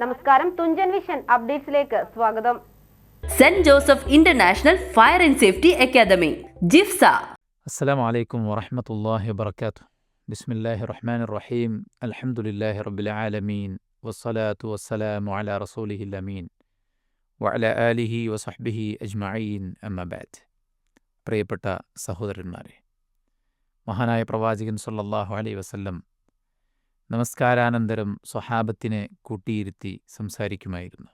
നമസ്കാരം, തുഞ്ചൻ വിഷൻ അപ്ഡേറ്റ്സിലേക്ക് സ്വാഗതം. Saint Joseph international fire and safety Academy JIFSA. അസ്സലാമു അലൈക്കും വറഹ്മത്തുള്ളാഹി വബറകാതുഹു. ബിസ്മില്ലാഹിർ റഹ്മാനിർ റഹീം. അൽഹംദുലില്ലാഹി റബ്ബിൽ ആലമീൻ വസ്സലാത്തു വസ്സലാമു അലാ റസൂലിഹിൽ അമീൻ വഅലാ ആലിഹി വസഹ്ബിഹി അജ്മഈൻ. അമ്മാ ബഅദ്. പ്രിയപ്പെട്ട സഹോദരന്മാരെ, മഹാനായ പ്രവാചകൻ സ്വല്ലല്ലാഹു അലൈഹി വസല്ലം നമസ്കാരാനന്തരം സ്വഹാബത്തിനെ കൂട്ടിയിരുത്തി സംസാരിക്കുമായിരുന്നു.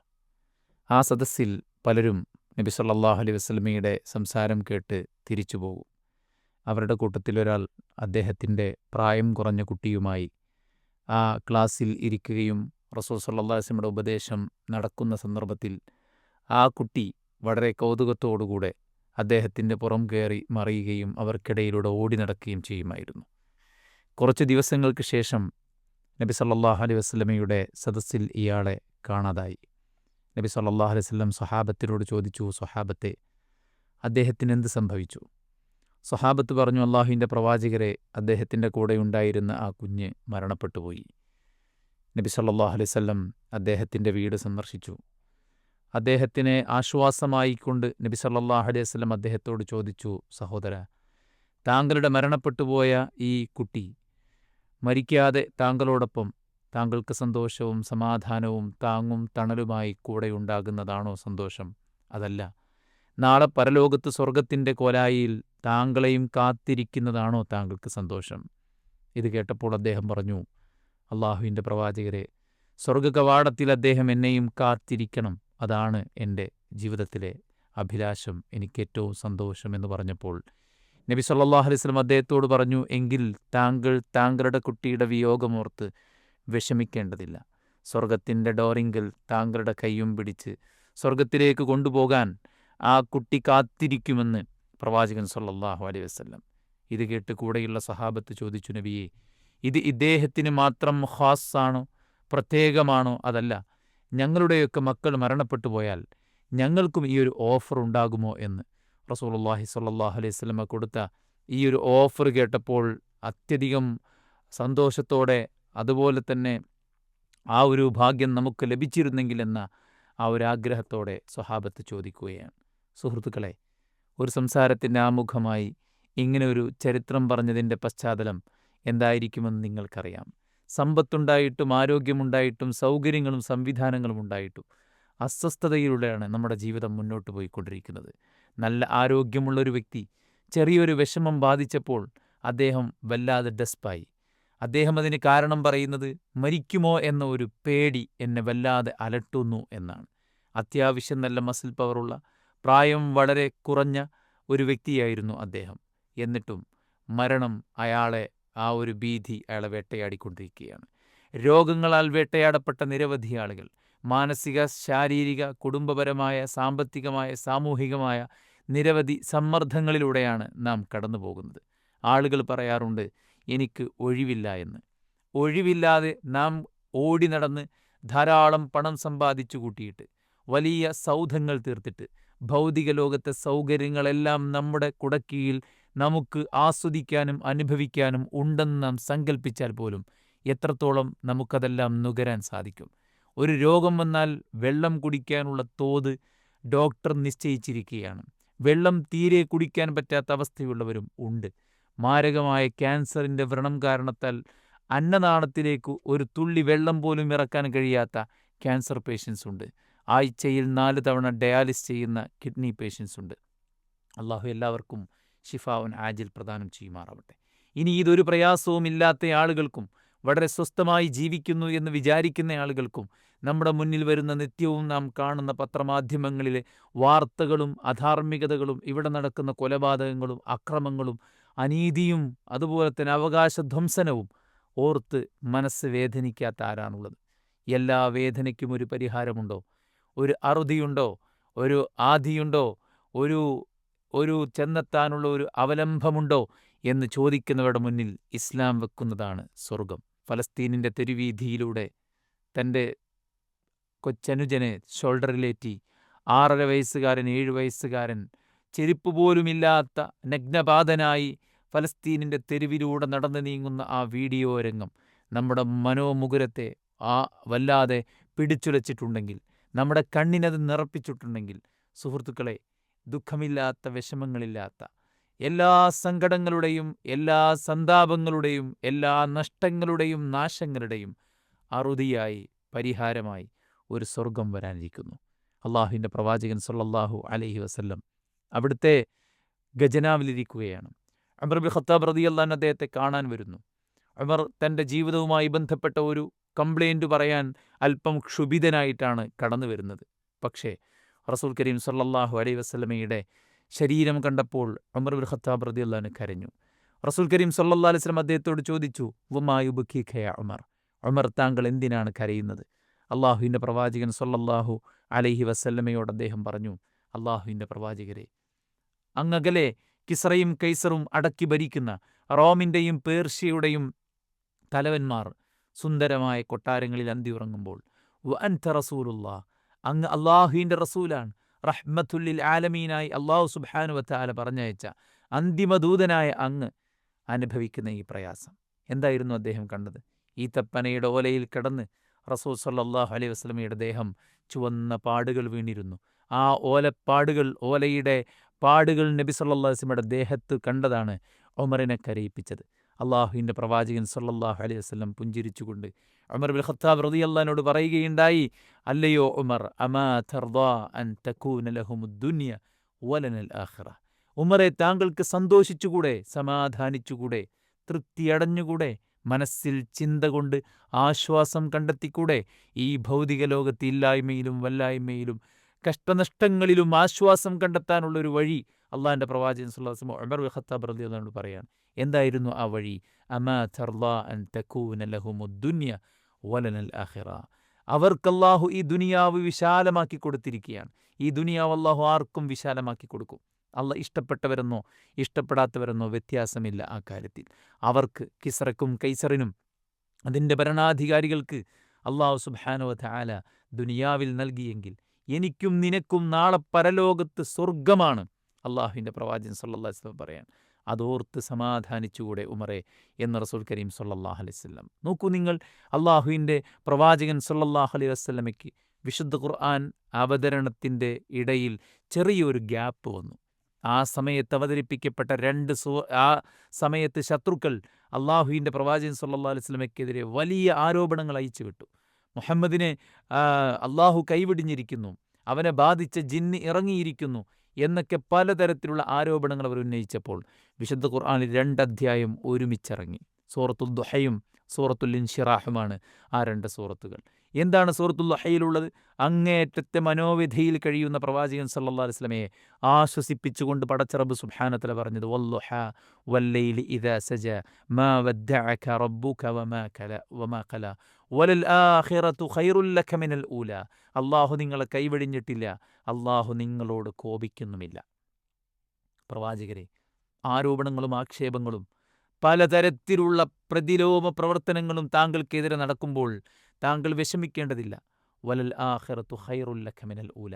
ആ സദസ്സിൽ പലരും നബി സല്ലല്ലാഹു അലൈഹി വസല്ലമയുടെ സംസാരം കേട്ട് തിരിച്ചു പോകും. അവരുടെ കൂട്ടത്തിലൊരാൾ അദ്ദേഹത്തിൻ്റെ പ്രായം കുറഞ്ഞ കുട്ടിയുമായി ആ ക്ലാസ്സിൽ ഇരിക്കുകയും റസൂൽ സല്ലല്ലാഹു അലൈഹി വസല്ലമയുടെ ഉപദേശം നടക്കുന്ന സന്ദർഭത്തിൽ ആ കുട്ടി വളരെ കൗതുകത്തോടുകൂടെ അദ്ദേഹത്തിൻ്റെ പുറം കയറി മറിയുകയും അവർക്കിടയിലൂടെ ഓടി നടക്കുകയും ചെയ്യുമായിരുന്നു. കുറച്ച് ദിവസങ്ങൾക്ക് ശേഷം നബി സല്ലല്ലാഹു അലൈഹി വസല്ലമയുടെ സദസ്സിൽ ഇയാളെ കാണാതായി. നബി സല്ലല്ലാഹു അലൈഹി വസല്ലം സ്വഹാബത്തിനോട് ചോദിച്ചു, സ്വഹാബത്തെ, അദ്ദേഹത്തിന് എന്ത് സംഭവിച്ചു? സ്വഹാബത്ത് പറഞ്ഞു, അള്ളാഹുവിൻ്റെ പ്രവാചകരെ, അദ്ദേഹത്തിൻ്റെ കൂടെ ഉണ്ടായിരുന്ന ആ കുഞ്ഞ് മരണപ്പെട്ടുപോയി. നബി സല്ലല്ലാഹു അലൈഹി വസല്ലം അദ്ദേഹത്തിൻ്റെ വീട് സന്ദർശിച്ചു. അദ്ദേഹത്തിനെ ആശ്വാസമായിക്കൊണ്ട് നബി സല്ലല്ലാഹു അലൈഹി വസല്ലം അദ്ദേഹത്തോട് ചോദിച്ചു, സഹോദര, താങ്കളുടെ മരണപ്പെട്ടുപോയ ഈ കുട്ടി മരിക്കാതെ താങ്കളോടൊപ്പം താങ്കൾക്ക് സന്തോഷവും സമാധാനവും താങ്ങും തണലുമായി കൂടെ ഉണ്ടാകുന്നതാണോ സന്തോഷം? അതല്ല, നാളെ പരലോകത്ത് സ്വർഗത്തിൻ്റെ കോലായിൽ താങ്കളെയും കാത്തിരിക്കുന്നതാണോ താങ്കൾക്ക് സന്തോഷം? ഇത് കേട്ടപ്പോൾ അദ്ദേഹം പറഞ്ഞു, അള്ളാഹുവിൻ്റെ പ്രവാചകരെ, സ്വർഗകവാടത്തിൽ അദ്ദേഹം എന്നെയും കാത്തിരിക്കണം, അതാണ് എൻ്റെ ജീവിതത്തിലെ അഭിലാഷം, എനിക്കേറ്റവും സന്തോഷം എന്ന് പറഞ്ഞപ്പോൾ നബി സല്ലല്ലാഹു അലൈഹി വസല്ലം അദ്ദേഹത്തോട് പറഞ്ഞു, എങ്കിൽ താങ്കൾ താങ്കളുടെ കുട്ടിയുടെ വിയോഗമോർത്ത് വിഷമിക്കേണ്ടതില്ല. സ്വർഗത്തിൻ്റെ ഡോറിങ്കിൽ താങ്കളുടെ കൈയും പിടിച്ച് സ്വർഗത്തിലേക്ക് കൊണ്ടുപോകാൻ ആ കുട്ടി കാത്തിരിക്കുമെന്ന് പ്രവാചകൻ സല്ലല്ലാഹു അലൈഹി വസല്ലം. ഇത് കേട്ട് കൂടെയുള്ള സഹാബത്ത് ചോദിച്ചു, നബിയെ, ഇത് ഇദ്ദേഹത്തിന് മാത്രം ഖാസാണോ, പ്രത്യേകമാണോ? അതല്ല, ഞങ്ങളുടെയൊക്കെ മക്കൾ മരണപ്പെട്ടു പോയാൽ ഞങ്ങൾക്കും ഈ ഒരു ഓഫർ ഉണ്ടാകുമോ എന്ന് റസൂലുള്ളാഹി സ്വല്ലല്ലാഹു അലൈഹി വസല്ലമ കൊടുത്ത ഈ ഒരു ഓഫർ കേട്ടപ്പോൾ അത്യധികം സന്തോഷത്തോടെ, അതുപോലെ തന്നെ ആ ഒരു ഭാഗ്യം നമുക്ക് ലഭിച്ചിരുന്നെങ്കിൽ എന്ന ആ ഒരു ആഗ്രഹത്തോടെ സ്വഹാബത്ത് ചോദിക്കുകയാണ്. സുഹൃത്തുക്കളെ, ഒരു സംസാരത്തിൻ്റെ ആമുഖമായി ഇങ്ങനെ ഒരു ചരിത്രം പറഞ്ഞതിൻ്റെ പശ്ചാത്തലം എന്തായിരിക്കുമെന്ന് നിങ്ങൾക്കറിയാം. സമ്പത്തുണ്ടായിട്ടും ആരോഗ്യമുണ്ടായിട്ടും സൗകര്യങ്ങളും സംവിധാനങ്ങളും ഉണ്ടായിട്ടും അസ്വസ്ഥതയിലൂടെയാണ് നമ്മുടെ ജീവിതം മുന്നോട്ട് പോയിക്കൊണ്ടിരിക്കുന്നത്. നല്ല ആരോഗ്യമുള്ളൊരു വ്യക്തി ചെറിയൊരു വിഷമം ബാധിച്ചപ്പോൾ അദ്ദേഹം വല്ലാതെ ഡെസ്പായി. അദ്ദേഹം അതിന് കാരണം പറയുന്നത്, മരിക്കുമോ എന്ന ഒരു പേടി എന്നെ വല്ലാതെ അലട്ടുന്നു എന്നാണ്. അത്യാവശ്യം നല്ല മസിൽ പവറുള്ള, പ്രായം വളരെ കുറഞ്ഞ ഒരു വ്യക്തിയായിരുന്നു അദ്ദേഹം. എന്നിട്ടും മരണം അയാളെ, ആ ഒരു ഭീതി അയാളെ വേട്ടയാടിക്കൊണ്ടിരിക്കുകയാണ്. രോഗങ്ങളാൽ വേട്ടയാടപ്പെട്ട നിരവധി ആളുകൾ, മാനസിക, ശാരീരിക, കുടുംബപരമായ, സാമ്പത്തികമായ, സാമൂഹികമായ നിരവധി സമ്മർദ്ദങ്ങളിലൂടെയാണ് നാം കടന്നു പോകുന്നത്. ആളുകൾ പറയാറുണ്ട്, എനിക്ക് ഒഴിവില്ല എന്ന്. ഒഴിവില്ലാതെ നാം ഓടി നടന്ന് ധാരാളം പണം സമ്പാദിച്ചു കൂട്ടിയിട്ട്, വലിയ സൗധങ്ങൾ തീർത്തിട്ട്, ഭൗതിക ലോകത്തെ സൗകര്യങ്ങളെല്ലാം നമ്മുടെ കുടക്കീഴിൽ നമുക്ക് ആസ്വദിക്കാനും അനുഭവിക്കാനും ഉണ്ടെന്ന് നാം സങ്കല്പിച്ചാൽ പോലും എത്രത്തോളം നമുക്കതെല്ലാം നുകരാൻ സാധിക്കും? ഒരു രോഗം വന്നാൽ വെള്ളം കുടിക്കാനുള്ള തോത് ഡോക്ടർ നിശ്ചയിച്ചിരിക്കുകയാണ്. വെള്ളം തീരെ കുടിക്കാൻ പറ്റാത്ത അവസ്ഥയുള്ളവരും ഉണ്ട്. മാരകമായ ക്യാൻസറിൻ്റെ വ്രണം കാരണത്താൽ അന്നനാളത്തിലേക്ക് ഒരു തുള്ളി വെള്ളം പോലും ഇറക്കാൻ കഴിയാത്ത ക്യാൻസർ പേഷ്യൻസ് ഉണ്ട്. ആഴ്ചയിൽ 4 തവണ ഡയാലിസ് ചെയ്യുന്ന കിഡ്നി പേഷ്യൻസ് ഉണ്ട്. അള്ളാഹു എല്ലാവർക്കും ഷിഫാഉൻ ആജിൽ പ്രദാനം ചെയ്യുമാറാവട്ടെ. ഇനി ഇതൊരു പ്രയാസവും ഇല്ലാത്ത ആളുകൾക്കും, വളരെ സ്വസ്ഥമായി ജീവിക്കുന്നു എന്ന് വിചാരിക്കുന്ന ആളുകൾക്കും, നമ്മുടെ മുന്നിൽ വരുന്ന നിത്യവും നാം കാണുന്ന പത്രമാധ്യമങ്ങളിലെ വാർത്തകളും അധാർമികതകളും, ഇവിടെ നടക്കുന്ന കൊലപാതകങ്ങളും അക്രമങ്ങളും അനീതിയും അതുപോലെ തന്നെ അവകാശധ്വംസനവും ഓർത്ത് മനസ്സ് വേദനിക്കാത്ത ആരാണുള്ളത്? എല്ലാ വേദനയ്ക്കും ഒരു പരിഹാരമുണ്ടോ? ഒരു അറുതിയുണ്ടോ? ഒരു ആധിയുണ്ടോ? ഒരു ചെന്നെത്താനുള്ള ഒരു അവലംബമുണ്ടോ എന്ന് ചോദിക്കുന്നവരുടെ മുന്നിൽ ഇസ്ലാം വെക്കുന്നതാണ് സ്വർഗം. ഫലസ്തീനിൻ്റെ തെരുവീതിയിലൂടെ തൻ്റെ കൊച്ചനുജനെ ഷോൾഡറിലേറ്റി 6.5 വയസ്സുകാരൻ, 7 വയസ്സുകാരൻ, ചെരുപ്പ് പോലുമില്ലാത്ത നഗ്നപാതനായി ഫലസ്തീനിൻ്റെ തെരുവിലൂടെ നടന്നു നീങ്ങുന്ന ആ വീഡിയോ രംഗം നമ്മുടെ മനോമുകുരത്തെ വല്ലാതെ പിടിച്ചുലച്ചിട്ടുണ്ടെങ്കിൽ, നമ്മുടെ കണ്ണിനത് നിറപ്പിച്ചിട്ടുണ്ടെങ്കിൽ, സുഹൃത്തുക്കളെ, ദുഃഖമില്ലാത്ത, വിഷമങ്ങളില്ലാത്ത, എല്ലാ സങ്കടങ്ങളുടെയും എല്ലാ സന്താപങ്ങളുടെയും എല്ലാ നഷ്ടങ്ങളുടെയും നാശങ്ങളുടെയും അറുതിയായി, പരിഹാരമായി ഒരു സ്വർഗം വരാനിരിക്കുന്നു. അള്ളാഹുവിൻ്റെ പ്രവാചകൻ സല്ലല്ലാഹു അലൈഹി വസല്ലം അവിടുത്തെ ഖജനാവിലിരിക്കുകയാണ്. ഉമർ ഇബ്നു ഖത്താബ് റളിയല്ലാഹു അൻഹു അദ്ദേഹത്തെ കാണാൻ വരുന്നു. ഉമർ തൻ്റെ ജീവിതവുമായി ബന്ധപ്പെട്ട ഒരു കംപ്ലൈൻറ്റ് പറയാൻ അല്പം ക്ഷുഭിതനായിട്ടാണ് കടന്നു വരുന്നത്. പക്ഷേ റസൂൽ കരീം സല്ലല്ലാഹു അലൈഹി വസല്ലമയുടെ ശരീരം കണ്ടപ്പോൾ ഉമർ ഇബ്നു ഖത്താബ് റളിയല്ലാഹു അൻഹു കരഞ്ഞു. റസൂൽ കരീം സല്ലല്ലാഹു അലൈഹി വസല്ലം അദ്ദേഹത്തോട് ചോദിച്ചു, വമാ യുബ്കീക യാ ഉമർ, ഉമർ താങ്കൾ എന്തിനാണ് കരയുന്നത്? അള്ളാഹുവിൻ്റെ പ്രവാചകൻ സല്ലല്ലാഹു അലൈഹി വസല്ലമയോട് അദ്ദേഹം പറഞ്ഞു, അള്ളാഹുവിൻ്റെ പ്രവാചകരെ, അങ്ങകലെ കിസ്റയും കൈസറും അടക്കി ഭരിക്കുന്ന റോമിൻ്റെയും പേർഷ്യയുടെയും തലവന്മാർ സുന്ദരമായ കൊട്ടാരങ്ങളിൽ അന്തിയുറങ്ങുമ്പോൾ, വഅൻത റസൂലുള്ളാഹ്, അങ്ങ് അള്ളാഹുവിൻ്റെ റസൂലാണ്, റഹ്മത്തുല്ലിൽ ആലമീനായി അള്ളാഹു സുബ്ഹാനഹു വതആല പറഞ്ഞയച്ച അന്തിമദൂതനായ അങ്ങ് അനുഭവിക്കുന്ന ഈ പ്രയാസം. എന്തായിരുന്നു അദ്ദേഹം കണ്ടത്? ഈത്തപ്പനയുടെ ഓലയിൽ കിടന്ന് റസൂൽ സല്ലല്ലാഹു അലൈഹി വസല്ലമയുടെ ദേഹം ചുവന്ന പാടുകൾ വീണിരുന്നു. ആ ഓലയുടെ പാടുകൾ നബി സല്ലല്ലാഹു അലൈഹി വസല്ലമയുടെ ദേഹത്ത് കണ്ടതാണ് ഉമറിനെ കരയിപ്പിച്ചത്. അള്ളാഹുവിൻ്റെ പ്രവാചകൻ സല്ലല്ലാഹു അലൈഹി വസല്ലം പുഞ്ചിരിച്ചുകൊണ്ട് ഉമർ ഇബ്നു ഖത്താബ് റളിയല്ലാഹു അൻഹുവിനോട് പറയുകയുണ്ടായി, അല്ലയോ ഉമർ, അമാ തർദാ അൻ തകൂന ലഹുമുദ് ദുനിയ വലനൽ ആഖിറ, ഉമറെ താങ്കൾക്ക് സന്തോഷിച്ചുകൂടെ, സമാധാനിച്ചുകൂടെ, തൃപ്തിയടഞ്ഞുകൂടെ, മനസ്സിൽ ചിന്ത കൊണ്ട് ആശ്വാസം കണ്ടെത്തിക്കൂടെ? ഈ ഭൗതിക ലോകത്ത് ഇല്ലായ്മയിലും വല്ലായ്മയിലും കഷ്ടനഷ്ടങ്ങളിലും ആശ്വാസം കണ്ടെത്താനുള്ളൊരു വഴി അള്ളാഹിൻ്റെ പ്രവാചകൻ സല്ലല്ലാഹു അലൈഹി വസല്ലം ഉമർ ഇബ്നു ഖത്താബ് റളിയല്ലാഹു അൻഹു പറയാണ്. എന്തായിരുന്നു ആ വഴി? അമാ തർദാ അൻ തകൂന ലഹുമുദ് ദുനിയ വലനൽ ആഖിറ, അവർക്ക് അല്ലാഹു ഈ ദുനിയാവ് വിശാലമാക്കി കൊടുത്തിരിക്കുകയാണ്. ഈ ദുനിയാവ് അല്ലാഹു ആർക്കും വിശാലമാക്കി കൊടുക്കും. അള്ളാഹ് ഇഷ്ടപ്പെട്ടവരെന്നോ ഇഷ്ടപ്പെടാത്തവരെന്നോ വ്യത്യാസമില്ല ആ കാര്യത്തിൽ. അവർക്ക് കിസ്റക്കും കൈസറിനും അതിൻ്റെ ഭരണാധികാരികൾക്ക് അല്ലാഹു സുബ്ഹാനഹു വതആല ദുനിയാവിൽ നൽകിയെങ്കിൽ എനിക്കും നിനക്കും നാളെ പരലോകത്ത് സ്വർഗമാണ് അള്ളാഹുവിൻ്റെ പ്രവാചകൻ സല്ലല്ലാഹു അലൈഹി വസല്ലം പറയാൻ. അതോർത്ത് സമാധാനിച്ചുകൂടെ ഉമറെ എന്ന് റസൂൽ കരീം സല്ലല്ലാഹു അലൈഹി വസല്ലം. നോക്കൂ നിങ്ങൾ, അള്ളാഹുവിൻ്റെ പ്രവാചകൻ സല്ലല്ലാഹു അലൈഹി വസല്ലമയ്ക്ക് വിശുദ്ധ ഖുർആൻ അവതരണത്തിൻ്റെ ഇടയിൽ ചെറിയൊരു ഗ്യാപ്പ് വന്നു. ആ സമയത്ത് അവതരിപ്പിക്കപ്പെട്ട ആ സമയത്ത് ശത്രുക്കൾ അള്ളാഹുവിൻ്റെ പ്രവാചകൻ സല്ലല്ലാഹു അലൈഹി വസല്ലമയ്ക്കെതിരെ വലിയ ആരോപണങ്ങൾ അയച്ചു വിട്ടു. മുഹമ്മദിനെ അള്ളാഹു കൈവിടിഞ്ഞിരിക്കുന്നു, അവനെ ബാധിച്ച ജിന്ന് ഇറങ്ങിയിരിക്കുന്നു എന്നൊക്കെ പലതരത്തിലുള്ള ആരോപണങ്ങൾ അവർ ഉന്നയിച്ചപ്പോൾ വിശുദ്ധ ഖുർആനിൽ 2 അധ്യായം ഒരുമിച്ചിറങ്ങി. സൂറത്തുൽ ദുഹയും സൂറത്തുൽ ഇൻഷിറാഹുമാണ് ആ 2 സൂറത്തുകൾ. എന്താണ് സൂറത്തുൽ ദുഹയിലുള്ളത്? അങ്ങേയറ്റത്തെ മനോവ്യഥയിൽ കഴിയുന്ന പ്രവാചകൻ സല്ലല്ലാഹു അലൈഹി വസല്ലമയെ ആശ്വസിപ്പിച്ചുകൊണ്ട് പടച്ച റബ്ബ് സുബ്ഹാനഹു വ തആല പറഞ്ഞത്, വല്ലുഹാ വല്ലൈലി ഇദാ സജ മാ വദ്ദഅക റബ്ബുക വമാ ഖല വലൽ ആഖിറതു ഖൈറുൽ ലക മിനൽ ഊല, അല്ലാഹു നിങ്ങളെ കൈവെടിഞ്ഞിട്ടില്ല, അല്ലാഹു നിങ്ങളോട് കോപിക്കുന്നുമില്ല. പ്രവാചകരെ, ആരോപണങ്ങളും ആക്ഷേപങ്ങളും പലതരത്തിലുള്ള പ്രതിലോമ പ്രവർത്തനങ്ങളും താങ്കൾക്കെതിരെ നടക്കുമ്പോൾ താങ്കൾ വിഷമിക്കേണ്ടതില്ല. വലൽ ആഖിറതു ഖൈറുൽ ലക മിനൽ ഊല,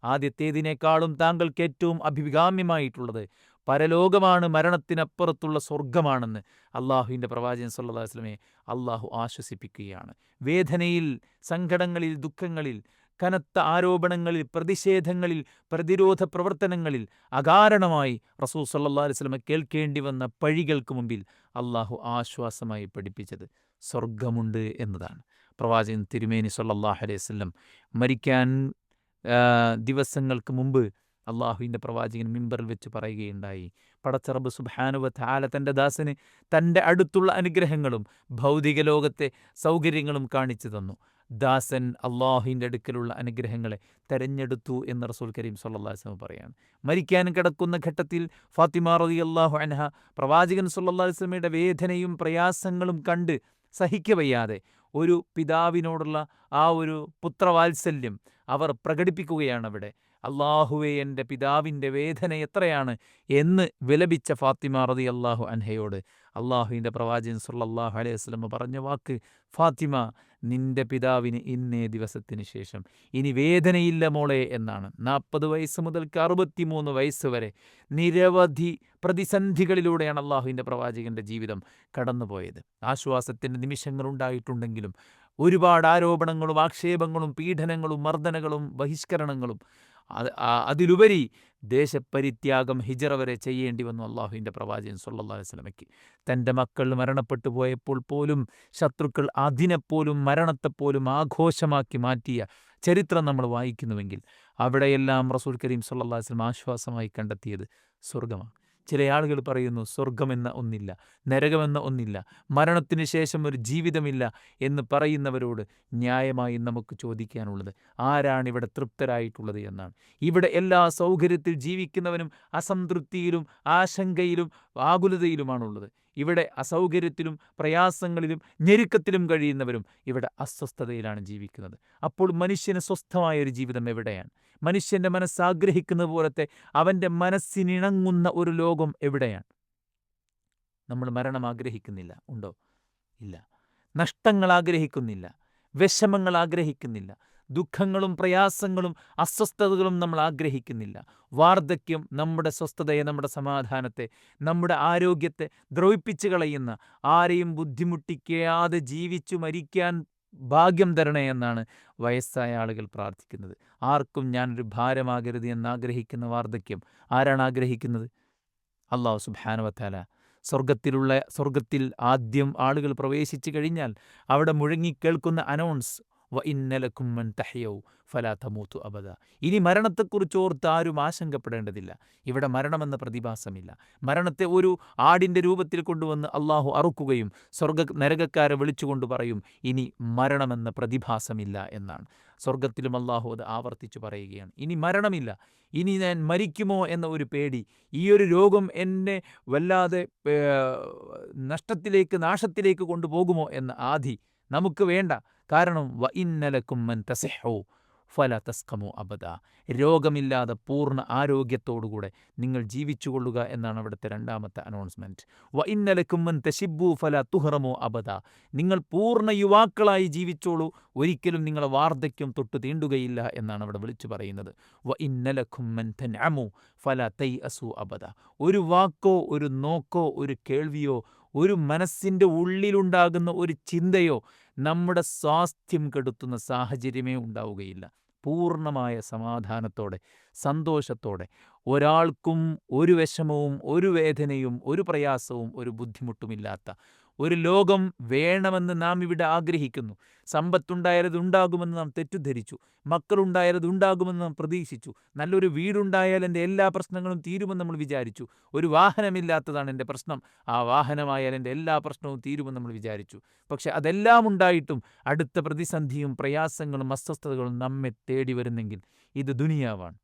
ആദ്യത്തേതിനേക്കാളും താങ്കൾക്ക് ഏറ്റവും അഭികാമ്യമായിട്ടുള്ളത് പരലോകമാണ്, മരണത്തിനപ്പുറത്തുള്ള സ്വർഗമാണെന്ന് അള്ളാഹുവിൻ്റെ പ്രവാചകൻ സല്ലല്ലാഹു അലൈഹി വസല്ലമയെ അള്ളാഹു ആശ്വസിപ്പിക്കുകയാണ്. വേദനയിൽ, സങ്കടങ്ങളിൽ, ദുഃഖങ്ങളിൽ, കനത്ത ആരോപണങ്ങളിൽ, പ്രതിഷേധങ്ങളിൽ, പ്രതിരോധ പ്രവർത്തനങ്ങളിൽ അകാരണമായി റസൂൽ സല്ലല്ലാഹു അലൈഹി വസല്ലമ കേൾക്കേണ്ടി വന്ന പഴികൾക്ക് മുമ്പിൽ അള്ളാഹു ആശ്വാസമായി പഠിപ്പിച്ചത് സ്വർഗമുണ്ട് എന്നതാണ്. പ്രവാചകൻ തിരുമേനി സല്ലല്ലാഹു അലൈഹി വസല്ലം മരിക്കാൻ ദിവസങ്ങൾക്ക് മുമ്പ് അള്ളാഹുവിൻ്റെ പ്രവാചകൻ മിമ്പറിൽ വെച്ച് പറയുകയുണ്ടായി, പടച്ച റബ്ബ് സുബ്ഹാനഹു വ തആല തൻ്റെ ദാസന് തൻ്റെ അടുത്തുള്ള അനുഗ്രഹങ്ങളും ഭൗതിക ലോകത്തെ സൗകര്യങ്ങളും കാണിച്ചു തന്നു. ദാസൻ അള്ളാഹുവിൻ്റെ അടുക്കലുള്ള അനുഗ്രഹങ്ങളെ തെരഞ്ഞെടുത്തു എന്ന് റസൂൽ കരീം സല്ലല്ലാഹു അലൈഹി വസല്ലം പറയാണ്. മരിക്കാൻ കിടക്കുന്ന ഘട്ടത്തിൽ ഫാത്തിമ റളിയല്ലാഹു അൻഹ പ്രവാചകൻ സല്ലല്ലാഹു അലൈഹി വസല്ലമയുടെ വേദനയും പ്രയാസങ്ങളും കണ്ട് സഹിക്കവയ്യാതെ ഒരു പിതാവിനോടുള്ള ആ ഒരു പുത്രവാത്സല്യം അവർ പ്രകടിപ്പിക്കുകയാണ് അവിടെ. അള്ളാഹുവേ, എൻ്റെ പിതാവിൻ്റെ വേദന എത്രയാണ് എന്ന് വിലപിച്ച ഫാത്തിമ റളിയല്ലാഹു അൻഹയോട് അള്ളാഹുവിൻ്റെ പ്രവാചകൻ സല്ലല്ലാഹു അലൈഹി വസല്ലം പറഞ്ഞ വാക്ക്, ഫാത്തിമ, നിന്റെ പിതാവിന് ഇന്നേ ദിവസത്തിന് ശേഷം ഇനി വേദനയില്ല മോളെ എന്നാണ്. 40 വയസ്സ് മുതൽക്ക് 63 വയസ്സ് വരെ നിരവധി പ്രതിസന്ധികളിലൂടെയാണ് അള്ളാഹുവിൻ്റെ പ്രവാചകൻ്റെ ജീവിതം കടന്നുപോയത്. ആശ്വാസത്തിൻ്റെ നിമിഷങ്ങളുണ്ടായിട്ടുണ്ടെങ്കിലും ഒരുപാട് ആരോപണങ്ങളും ആക്ഷേപങ്ങളും പീഡനങ്ങളും മർദ്ദനങ്ങളും ബഹിഷ്കരണങ്ങളും അതിലുപരി ദേശപരിത്യാഗം ഹിജറ വരെ ചെയ്യേണ്ടി വന്നു അള്ളാഹുവിൻ്റെ പ്രവാചകൻ സല്ലല്ലാഹു അലൈഹി വസല്ലമയ്ക്ക്. തൻ്റെ മക്കൾ മരണപ്പെട്ടു പോയപ്പോൾ പോലും ശത്രുക്കൾ അതിനെപ്പോലും മരണത്തെപ്പോലും ആഘോഷമാക്കി മാറ്റിയ ചരിത്രം നമ്മൾ വായിക്കുന്നുവെങ്കിൽ അവിടെയെല്ലാം റസൂൽ കരീം സല്ലല്ലാഹു അലൈഹി വസല്ലം ആശ്വാസമായി കണ്ടെത്തിയത് സ്വർഗമാണ്. ചില ആളുകൾ പറയുന്നു സ്വർഗമെന്ന ഒന്നില്ല, നരകമെന്ന ഒന്നില്ല, മരണത്തിന് ശേഷം ഒരു ജീവിതമില്ല എന്ന് പറയുന്നവരോട് ന്യായമായി നമുക്ക് ചോദിക്കാനുള്ളത് ആരാണിവിടെ തൃപ്തരായിട്ടുള്ളത് എന്നാണ്. ഇവിടെ എല്ലാ സൗകര്യത്തിൽ ജീവിക്കുന്നവനും അസംതൃപ്തിയിലും ആശങ്കയിലും ആകുലതയിലുമാണുള്ളത്. ഇവിടെ അസൗകര്യത്തിലും പ്രയാസങ്ങളിലും ഞെരുക്കത്തിലും കഴിയുന്നവരും ഇവിടെ അസ്വസ്ഥതയിലാണ് ജീവിക്കുന്നത്. അപ്പോൾ മനുഷ്യന് സ്വസ്ഥമായൊരു ജീവിതം എവിടെയാണ്? മനുഷ്യൻ്റെ മനസ്സാഗ്രഹിക്കുന്ന പോലത്തെ അവൻ്റെ മനസ്സിനിണങ്ങുന്ന ഒരു ലോകം എവിടെയാണ്? നമ്മൾ മരണം ആഗ്രഹിക്കുന്നില്ല, ഉണ്ടോ? ഇല്ല. നഷ്ടങ്ങൾ ആഗ്രഹിക്കുന്നില്ല, വിഷമങ്ങൾ ആഗ്രഹിക്കുന്നില്ല, ദുഃഖങ്ങളും പ്രയാസങ്ങളും അസ്വസ്ഥതകളും നമ്മൾ ആഗ്രഹിക്കുന്നില്ല. വാർദ്ധക്യം നമ്മുടെ സ്വസ്ഥതയെ, നമ്മുടെ സമാധാനത്തെ, നമ്മുടെ ആരോഗ്യത്തെ ദ്രവിപ്പിച്ച് കളയുന്ന, ആരെയും ബുദ്ധിമുട്ടിക്കാതെ ജീവിച്ചു മരിക്കാൻ ഭാഗ്യം തരണേ എന്നാണ് വയസ്സായ ആളുകൾ പ്രാർത്ഥിക്കുന്നത്. ആർക്കും ഞാനൊരു ഭാരമാകരുത് എന്നാഗ്രഹിക്കുന്ന വാർദ്ധക്യം ആരാണ് ആഗ്രഹിക്കുന്നത്? അല്ലാഹു സുബ്ഹാനഹു വ തആല. സ്വർഗത്തിൽ ആദ്യം ആളുകൾ പ്രവേശിച്ചു കഴിഞ്ഞാൽ അവിടെ മുഴങ്ങിക്കേൾക്കുന്ന അനൗൺസ് വ ഇന്നലക്കും മൻ തഹ്യൗ ഫലാ തമൂതു അബദ. ഇനി മരണത്തെക്കുറിച്ച് ഓർത്ത് ആരും ആശങ്കപ്പെടേണ്ടതില്ല. ഇവിടെ മരണമെന്ന പ്രതിഭാസമില്ല. മരണത്തെ ഒരു ആടിൻ്റെ രൂപത്തിൽ കൊണ്ടുവന്ന് അള്ളാഹു അറുക്കുകയും നരകക്കാരെ വിളിച്ചുകൊണ്ട് പറയും ഇനി മരണമെന്ന പ്രതിഭാസമില്ല എന്നാണ്. സ്വർഗത്തിലും അള്ളാഹു അത് ആവർത്തിച്ചു പറയുകയാണ്. ഇനി മരണമില്ല, ഇനി ഞാൻ മരിക്കുമോ എന്ന ഒരു പേടി, ഈ ഒരു രോഗം എന്നെ വല്ലാതെ നാശത്തിലേക്ക് കൊണ്ടുപോകുമോ എന്ന ആധി നമുക്ക് വേണ്ട. കാരണം വ ഇന്നലക്കും മൻ തസിഹു ഫല തസ്കമു അബദ. രോഗമില്ലാതെ പൂർണ്ണ ആരോഗ്യത്തോടുകൂടെ നിങ്ങൾ ജീവിച്ചുകൊള്ളുക എന്നാണ് അവിടുത്തെ രണ്ടാമത്തെ അനൗൺസ്മെൻറ്റ്. വ ഇന്നലക്കും മൻ തശിബു ഫല തുഹറമു അബദ. നിങ്ങൾ പൂർണ്ണ യുവാക്കളായി ജീവിച്ചോളൂ, ഒരിക്കലും നിങ്ങളെ വാർദ്ധക്യം തൊട്ട് തീണ്ടുകയില്ല എന്നാണ് അവിടെ വിളിച്ചു പറയുന്നത്. വ ഇന്നലക്കും മൻ തൻഅമു ഫല തൈഅസു അബദ. ഒരു വാക്കോ ഒരു നോക്കോ ഒരു കേൾവിയോ ഒരു മനസ്സിൻ്റെ ഉള്ളിലുണ്ടാകുന്ന ഒരു ചിന്തയോ നമ്മുടെ സ്വാസ്ഥ്യം കെടുത്തുന്ന സാഹചര്യമേ ഉണ്ടാവുകയില്ല. പൂർണ്ണമായ സമാധാനത്തോടെ സന്തോഷത്തോടെ ഒരാൾക്കും ഒരു വിഷമവും ഒരു വേദനയും ഒരു പ്രയാസവും ഒരു ബുദ്ധിമുട്ടുമില്ലാത്ത ഒരു ലോകം വേണമെന്ന് നാം ഇവിടെ ആഗ്രഹിക്കുന്നു. സമ്പത്തുണ്ടായാലത് ഉണ്ടാകുമെന്ന് നാം തെറ്റിദ്ധരിച്ചു, മക്കളുണ്ടായാലത് ഉണ്ടാകുമെന്ന് നാം പ്രതീക്ഷിച്ചു, നല്ലൊരു വീടുണ്ടായാൽ എൻ്റെ എല്ലാ പ്രശ്നങ്ങളും തീരുമെന്ന് നമ്മൾ വിചാരിച്ചു, ഒരു വാഹനമില്ലാത്തതാണ് എൻ്റെ പ്രശ്നം, ആ വാഹനമായാൽ എൻ്റെ എല്ലാ പ്രശ്നവും തീരുമെന്ന് നമ്മൾ വിചാരിച്ചു. പക്ഷെ അതെല്ലാം ഉണ്ടായിട്ടും അടുത്ത പ്രതിസന്ധിയും പ്രയാസങ്ങളും അസ്വസ്ഥതകളും നമ്മെ തേടി വരുന്നെങ്കിൽ ഇത് ദുനിയാവാണ്.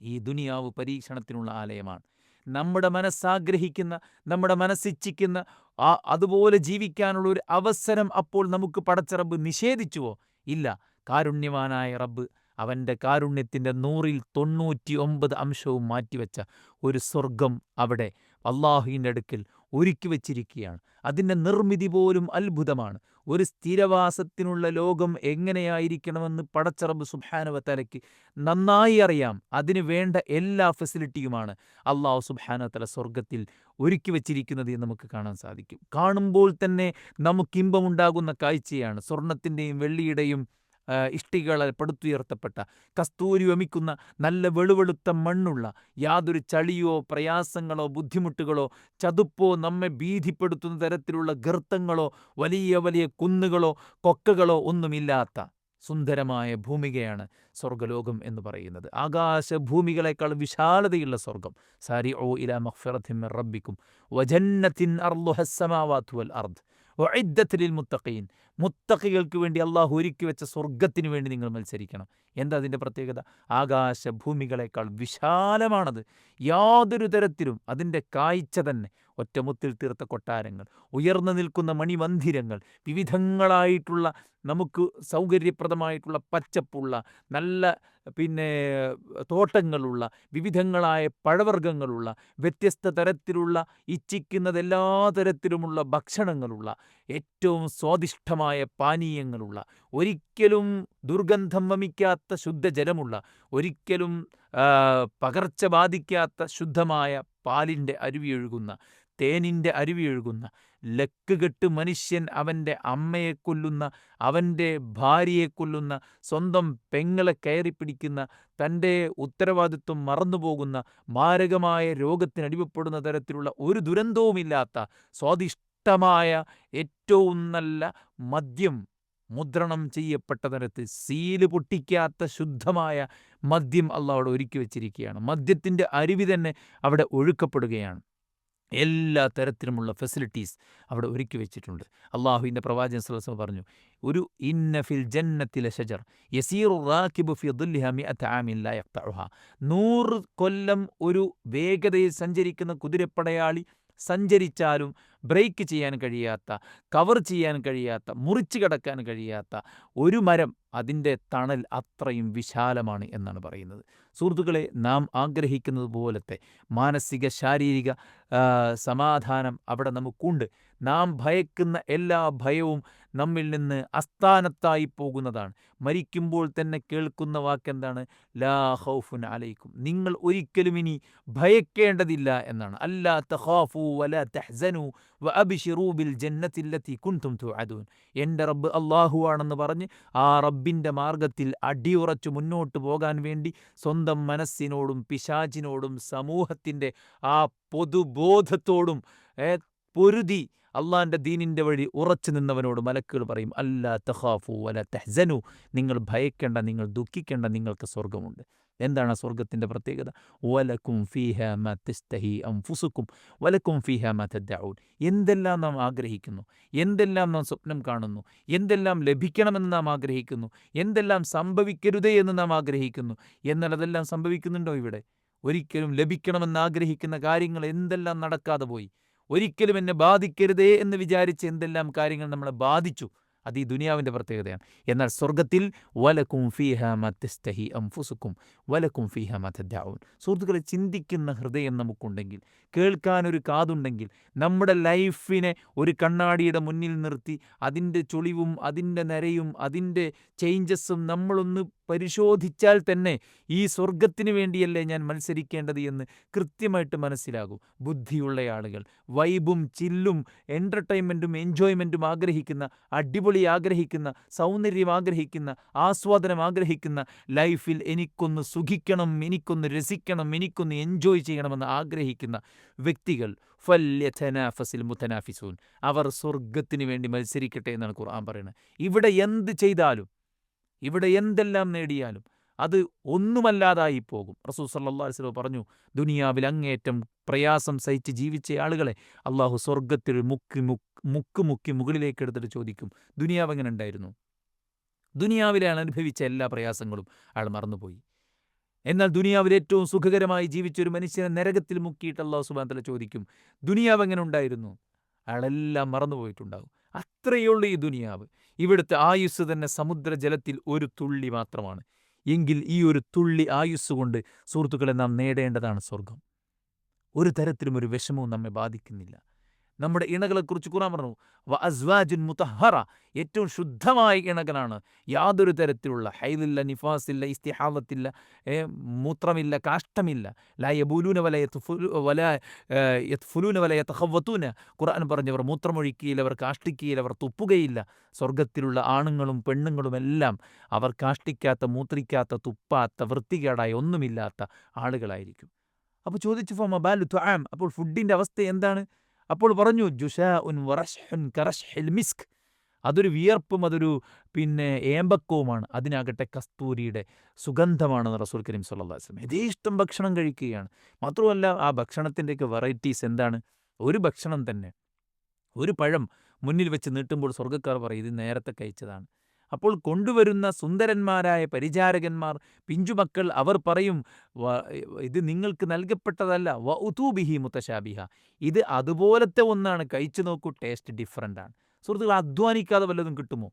ഈ ദുനിയാവ് പരീക്ഷണത്തിനുള്ള ആലയമാണ്. നമ്മുടെ മനസ്സാഗ്രഹിക്കുന്ന, നമ്മുടെ മനസ്സിച്ഛിക്കുന്ന അതുപോലെ ജീവിക്കാനുള്ള ഒരു അവസരം അപ്പോൾ നമുക്ക് പടച്ച റബ്ബ് നിഷേധിച്ചുവോ? ഇല്ല. കാരുണ്യവാനായ റബ്ബ് അവൻ്റെ കാരുണ്യത്തിൻ്റെ 199 അംശവും മാറ്റിവെച്ച ഒരു സ്വർഗം അവിടെ അള്ളാഹുവിൻ്റെ അടുക്കൽ ഒരുക്കി വച്ചിരിക്കുകയാണ്. അതിൻ്റെ നിർമ്മിതി പോലും അത്ഭുതമാണ്. ഒരു സ്ഥിരവാസത്തിനുള്ള ലോകം എങ്ങനെയായിരിക്കണമെന്ന് പടച്ച റബ്ബ് സുബ്ഹാനഹു വ തആലയ്ക്ക് നന്നായി അറിയാം. അതിന് വേണ്ട എല്ലാ ഫെസിലിറ്റിയുമാണ് അള്ളാഹു സുബ്ഹാനഹു വ തആല സ്വർഗത്തിൽ ഒരുക്കി വച്ചിരിക്കുന്നത് എന്ന് നമുക്ക് കാണാൻ സാധിക്കും. കാണുമ്പോൾ തന്നെ നമുക്കിമ്പമുണ്ടാകുന്ന കാഴ്ചയാണ്. സ്വർണത്തിൻ്റെയും വെള്ളിയുടെയും ഇഷ്ടികളെ പടുത്തുയർത്തപ്പെട്ട, കസ്തൂരി വമിക്കുന്ന നല്ല വെളുവെളുത്ത മണ്ണുള്ള, യാതൊരു ചളിയോ പ്രയാസങ്ങളോ ബുദ്ധിമുട്ടുകളോ ചതുപ്പോ നമ്മെ ഭീതിപ്പെടുത്തുന്ന തരത്തിലുള്ള ഗർത്തങ്ങളോ വലിയ വലിയ കുന്നുകളോ കൊക്കകളോ ഒന്നുമില്ലാത്ത സുന്ദരമായ ഭൂമികയാണ് സ്വർഗലോകം എന്ന് പറയുന്നത്. ആകാശഭൂമികളെക്കാൾ വിശാലതയുള്ള സ്വർഗം. സാരിഊ ഇലാ മഗ്ഫിറത്തിൻ മിർ റബ്ബിക്കും വജന്നത്തിൻ അർളുഹസ് സമാവാതു വൽ അർദ് വഇദ്ദത്ത് ലിൽ മുത്തഖീൻ. മുത്തഖികൾക്ക് വേണ്ടി അള്ളാഹു ഒരുക്കി വെച്ച സ്വർഗത്തിന് വേണ്ടി നിങ്ങൾ മത്സരിക്കണം. എന്താ അതിൻ്റെ പ്രത്യേകത? ആകാശഭൂമികളെക്കാൾ വിശാലമാണത്. യാതൊരു തരത്തിലും അതിൻ്റെ കാഴ്ച തന്നെ, ഒറ്റമുത്തിൽ തീർത്ത കൊട്ടാരങ്ങൾ, ഉയർന്നു നിൽക്കുന്ന മണിമന്ദിരങ്ങൾ, വിവിധങ്ങളായിട്ടുള്ള നമുക്ക് സൗകര്യപ്രദമായിട്ടുള്ള പച്ചപ്പുള്ള നല്ല തോട്ടങ്ങളുള്ള, വിവിധങ്ങളായ പഴവർഗ്ഗങ്ങളുള്ള, വ്യത്യസ്ത തരത്തിലുള്ള ഇച്ഛിക്കുന്നതെല്ലാ തരത്തിലുമുള്ള ഭക്ഷണങ്ങളുള്ള, ഏറ്റവും സ്വാദിഷ്ടമായ പാനീയങ്ങളുള്ള, ഒരിക്കലും ദുർഗന്ധം വമിക്കാത്ത ശുദ്ധജലമുള്ള, ഒരിക്കലും പകർച്ച ബാധിക്കാത്ത ശുദ്ധമായ പാലിൻ്റെ അരുവിയൊഴുകുന്ന, തേനിൻ്റെ അരുവിയൊഴുകുന്ന, ലക്കുകെട്ട് മനുഷ്യൻ അവൻ്റെ അമ്മയെ കൊല്ലുന്ന, അവൻ്റെ ഭാര്യയെ കൊല്ലുന്ന, സ്വന്തം പെങ്ങളെ കയറിപ്പിടിക്കുന്ന, തൻ്റെ ഉത്തരവാദിത്വം മറന്നുപോകുന്ന, മാരകമായ രോഗത്തിനടിമപ്പെടുന്ന തരത്തിലുള്ള ഒരു ദുരന്തവുമില്ലാത്ത സ്വാദിഷ്ടമായ ഏറ്റവും നല്ല മദ്യം, മുദ്രണം ചെയ്യപ്പെട്ട തരത്തിൽ സീല് പൊട്ടിക്കാത്ത ശുദ്ധമായ മദ്യം അള്ളാഹ് അവിടെ ഒരുക്കി വച്ചിരിക്കുകയാണ്. മദ്യത്തിൻ്റെ അരുവി തന്നെ അവിടെ ഒഴുക്കപ്പെടുകയാണ്. എല്ലാ തരത്തിലുമുള്ള ഫെസിലിറ്റീസ് അവിടെ ഒരുക്കി വെച്ചിട്ടുണ്ട്. അള്ളാഹുവിൻ്റെ പ്രവാചകൻ സ്വല്ലല്ലാഹു അലൈഹി വസല്ലം പറഞ്ഞു, ഒരു ഇന്ന ഫിൽ ജന്നത്തി ലശജർ യസീറു റാകിബു ഫി ളില്ലിഹാ മിഅത ആമിൻ ലാ യഖ്തഉഹാ. 100 കൊല്ലം ഒരു വേഗതയിൽ സഞ്ചരിക്കുന്ന കുതിരപ്പടയാളി സഞ്ചരിച്ചാലും ബ്രേക്ക് ചെയ്യാൻ കഴിയാത്ത, കവർ ചെയ്യാൻ കഴിയാത്ത, മുറിച്ചു കടക്കാൻ കഴിയാത്ത ഒരു മരം, അതിൻ്റെ തണൽ അത്രയും വിശാലമാണ് എന്നാണ് പറയുന്നത്. സുഹൃത്തുക്കളെ, നാം ആഗ്രഹിക്കുന്നത് പോലത്തെ മാനസിക ശാരീരിക സമാധാനം അവിടെ നമുക്കുണ്ട്. നാം ഭയക്കുന്ന എല്ലാ ഭയവും നമ്മിൽ നിന്ന് അസ്ഥാനത്തായി പോകുന്നതാണ്. മരിക്കുമ്പോൾ തന്നെ കേൾക്കുന്ന വാക്കെന്താണ്? ലാ ഖൗഫുൻ അലൈക്കും, നിങ്ങൾ ഒരിക്കലും ഇനി ഭയക്കേണ്ടതില്ല എന്നാണ്. അല്ലാ തഖാഫു വലാ തഹ്സനു വഅബ്ശിറൂ ബിൽ ജന്നത്തി അല്ലത്തി കുൻതും തുഅദൂൻ. എൻ്റെ റബ്ബ് അല്ലാഹു ആണെന്ന് പറഞ്ഞ് ആ റബ്ബിൻ്റെ മാർഗത്തിൽ അടിയുറച്ചു മുന്നോട്ട് പോകാൻ വേണ്ടി സ്വന്തം മനസ്സിനോടും പിശാചിനോടും സമൂഹത്തിൻ്റെ ആ പൊതുബോധത്തോടും പൊരുതി അള്ളാൻ്റെ ദീനിൻ്റെ വഴി ഉറച്ചു നിന്നവനോട് മലക്കുകൾ പറയും, അല്ലാ തഖാഫു വലാ തഹ്സനു, നിങ്ങൾ ഭയക്കേണ്ട, നിങ്ങൾ ദുഃഖിക്കേണ്ട, നിങ്ങൾക്ക് സ്വർഗമുണ്ട്. എന്താണ് സ്വർഗത്തിൻ്റെ പ്രത്യേകത? വലക്കും ഫീഹാ മാ തസ്തഹി അൻഫുസുക്കും വലക്കും ഫീഹാ മാ തദ്ദഊൻ. എന്തെല്ലാം നാം ആഗ്രഹിക്കുന്നു, എന്തെല്ലാം നാം സ്വപ്നം കാണുന്നു, എന്തെല്ലാം ലഭിക്കണമെന്ന് നാം ആഗ്രഹിക്കുന്നു, എന്തെല്ലാം സംഭവിക്കരുതേ എന്ന് നാം ആഗ്രഹിക്കുന്നു, എന്നാൽ അതെല്ലാം സംഭവിക്കുന്നുണ്ടോ ഇവിടെ? ഒരിക്കലും ലഭിക്കണമെന്ന് ആഗ്രഹിക്കുന്ന കാര്യങ്ങൾ എന്തെല്ലാം നടക്കാതെ പോയി. ഒരിക്കലും എന്നെ ബാധിക്കരുതേ എന്ന് വിചാരിച്ച് എന്തെല്ലാം കാര്യങ്ങൾ നമ്മളെ ബാധിച്ചു. അത് ഈ ദുനിയാവിൻ്റെ പ്രത്യേകതയാണ്. എന്നാൽ സ്വർഗത്തിൽ വലക്കും ഫീഹാ മാ തസ്തഹി അൻഫുസുക്കും വലക്കും ഫീഹാ മാ തദ്ദഊൻ. സുഹൃത്തുക്കളെ, ചിന്തിക്കുന്ന ഹൃദയം നമുക്കുണ്ടെങ്കിൽ, കേൾക്കാനൊരു കാതുണ്ടെങ്കിൽ, നമ്മുടെ ലൈഫിനെ ഒരു കണ്ണാടിയുടെ മുന്നിൽ നിർത്തി അതിൻ്റെ ചുളിവും അതിൻ്റെ നരയും അതിൻ്റെ ചേഞ്ചസും നമ്മളൊന്ന് പരിശോധിച്ചാൽ തന്നെ ഈ സ്വർഗത്തിന് വേണ്ടിയല്ലേ ഞാൻ മത്സരിക്കേണ്ടത് എന്ന് കൃത്യമായിട്ട് മനസ്സിലാകും. ബുദ്ധിയുള്ള ആളുകൾ, വൈബും ചില്ലും എൻ്റർടൈൻമെൻറ്റും എൻജോയ്മെൻറ്റും ആഗ്രഹിക്കുന്ന, അടിപൊളി ആഗ്രഹിക്കുന്ന, സൗന്ദര്യം ആഗ്രഹിക്കുന്ന, ആസ്വാദനം ആഗ്രഹിക്കുന്ന, ലൈഫിൽ എനിക്കൊന്ന് സുഖിക്കണം, എനിക്കൊന്ന് രസിക്കണം, എനിക്കൊന്ന് എൻജോയ് ചെയ്യണമെന്ന് ആഗ്രഹിക്കുന്ന വ്യക്തികൾ ഫല്യതനാഫസിൽ മുതനാഫിസൂൻ, അവർ സ്വർഗത്തിന് വേണ്ടി മത്സരിക്കട്ടെ എന്നാണ് ഖുർആൻ പറയുന്നത്. ഇവിടെ എന്ത് ചെയ്താലും, ഇവിടെ എന്തെല്ലാം നേടിയാലും അത് ഒന്നുമല്ലാതായി പോകും. റസൂൽ സല്ലല്ലാഹു അലൈഹി വസല്ലം പറഞ്ഞു, ദുനിയാവിൽ അങ്ങേയറ്റം പ്രയാസം സഹിച്ച് ജീവിച്ച ആളുകളെ അള്ളാഹു സ്വർഗത്തിൽ മുക്കി മുകളിലേക്ക് എടുത്തിട്ട് ചോദിക്കും, ദുനിയാവ് എങ്ങനെ ഉണ്ടായിരുന്നു? ദുനിയാവിലാണ് അനുഭവിച്ച എല്ലാ പ്രയാസങ്ങളും അയാൾ മറന്നുപോയി. എന്നാൽ ദുനിയാവിൽ ഏറ്റവും സുഖകരമായി ജീവിച്ചൊരു മനുഷ്യനെ നരകത്തിൽ മുക്കിയിട്ട് അല്ലാഹു സുബ്ഹാനഹു വ തആല ചോദിക്കും, ദുനിയാവ് എങ്ങനെ ഉണ്ടായിരുന്നു? അയാളെല്ലാം മറന്നുപോയിട്ടുണ്ടാകും. അത്രയേ ഉള്ളൂ ഈ ദുനിയാവ്. ഇവിടുത്തെ ആയുസ് തന്നെ സമുദ്രജലത്തിൽ ഒരു തുള്ളി മാത്രമാണ്. എങ്കിൽ ഈ ഒരു തുള്ളി ആയുസ് കൊണ്ട് സുഹൃത്തുക്കളെ നാം നേടേണ്ടതാണ് സ്വർഗം. ഒരു തരത്തിലും ഒരു വിഷമവും നമ്മെ ബാധിക്കുന്നില്ല. നമ്മുടെ ഇണകളെക്കുറിച്ച് ഖുർആൻ പറഞ്ഞു, വ അസ്വാജുൻ മുതഹറ, ഏറ്റവും ശുദ്ധമായ ഇണകളാണ്. യാതൊരു തരത്തിലുള്ള ഹൈദില്ല, നിഫാസില്ല, ഇസ്തിഹാദത്തില്ല, മൂത്രമില്ല, കാഷ്ടമില്ല. ലാ യബൂലൂന വല യത്ഫുലൂന വല യതഖവ്വതൂന. ഖുർആൻ പറഞ്ഞവർ മൂത്രമൊഴിക്കുകയില്ല, അവർ കാഷ്ടിക്കുകയില്ല, അവർ തുപ്പുകയില്ല. സ്വർഗത്തിലുള്ള ആണുങ്ങളും പെണ്ണുങ്ങളും എല്ലാം അവർ കാഷ്ടിക്കാത്ത, മൂത്രിക്കാത്ത, തുപ്പാത്ത, വൃത്തികേടായ ഒന്നുമില്ലാത്ത ആളുകളായിരിക്കും. അപ്പോൾ ചോദിച്ചു, ഫമബാലു തുആം, അപ്പോൾ ഫുഡിൻ്റെ അവസ്ഥ എന്താണ്? അപ്പോൾ പറഞ്ഞു, ജുശാഉൻ വറശ്ഹുൻ കറശ്ഹിൽ മിസ്ക്, അതൊരു വിയർപ്പും അതൊരു ഏമ്പക്കവുമാണ്, അതിനാകട്ടെ കസ്തൂരിയുടെ സുഗന്ധമാണെന്ന് റസൂൽ കരീം സ്വല്ലല്ലാഹു അലൈഹി വസല്ലം. യഥേഷ്ടം ഭക്ഷണം കഴിക്കുകയാണ്. മാത്രമല്ല ആ ഭക്ഷണത്തിൻ്റെയൊക്കെ വെറൈറ്റീസ് എന്താണ്? ഒരു ഭക്ഷണം തന്നെ, ഒരു പഴം മുന്നിൽ വെച്ച് നീട്ടുമ്പോൾ സ്വർഗ്ഗക്കാർ പറയും, ഇത് നേരത്തെ കഴിച്ചതാണ്. അപ്പോൾ കൊണ്ടുവരുന്ന സുന്ദരന്മാരായ പരിചാരകന്മാർ, പിഞ്ചുമക്കൾ, അവർ പറയും, ഇത് നിങ്ങൾക്ക് നൽകപ്പെട്ടതല്ല, വ ഉതൂബിഹി മുതശാബിഹ, ഇത് അതുപോലത്തെ ഒന്നാണ്, കഴിച്ചു നോക്കൂ, ടേസ്റ്റ് ഡിഫറൻ്റ് ആണ്. സുഹൃത്തുക്കൾ, അധ്വാനിക്കാതെ വല്ലതും കിട്ടുമോ?